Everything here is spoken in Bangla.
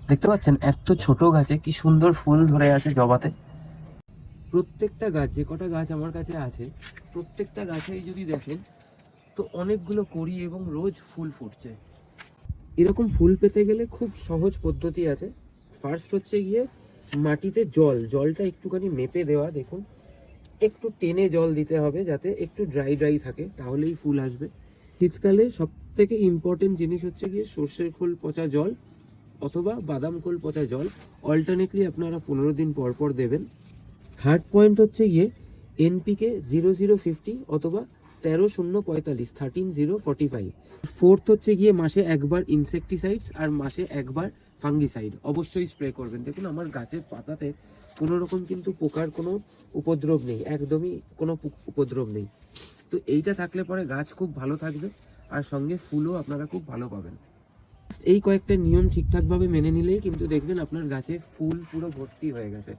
দেখতে পাচ্ছেন এত ছোট গাছে কি সুন্দর ফুল ধরে আছে জবাতে। প্রত্যেকটা গাছ, যে কটা গাছ আমার কাছে আছে, প্রত্যেকটা গাছেই যদি দেখেন তো অনেকগুলো কড়ি এবং রোজ ফুল ফুটছে। এরকম ফুল পেতে গেলে খুব সহজ পদ্ধতি আছে। ফার্স্ট হচ্ছে গিয়ে মাটিতে জলটা একটুখানি মেপে দেওয়া। দেখুন একটু টেনে জল দিতে হবে যাতে একটু ড্রাই ড্রাই থাকে, তাহলেই ফুল আসবে। শীতকালে সব থেকে ইম্পর্টেন্ট জিনিস হচ্ছে গিয়ে সর্ষের খোল পচা জল অথবা বাদাম খোল পচা জল অল্টারনেটলি আপনারা 15 দিন পর পর দেবেন। থার্ড পয়েন্ট হচ্ছে গিয়ে এনপিকে 0050 অথবা 13-0-45 13-0-45। ফোর্থ হচ্ছে গিয়ে মাসে একবার ইনসেকটিসাইডস আর মাসে একবার ফাঙ্গিসাইড অবশ্যই স্প্রে করবেন। দেখুন আমার গাছের পাতাতে কোনো রকম কিন্তু পোকার কোনো উপদ্রব নেই, একদমই কোনো উপদ্রব নেই। তো এইটা থাকলে পরে গাছ খুব ভালো থাকবে আর সঙ্গে ফুলও আপনারা খুব ভালো পাবেন। এই কয়েকটা নিয়ম ঠিকঠাকভাবে মেনে নিলেই কিন্তু দেখবেন আপনার গাছে ফুল পুরো ভর্তি হয়ে গেছে।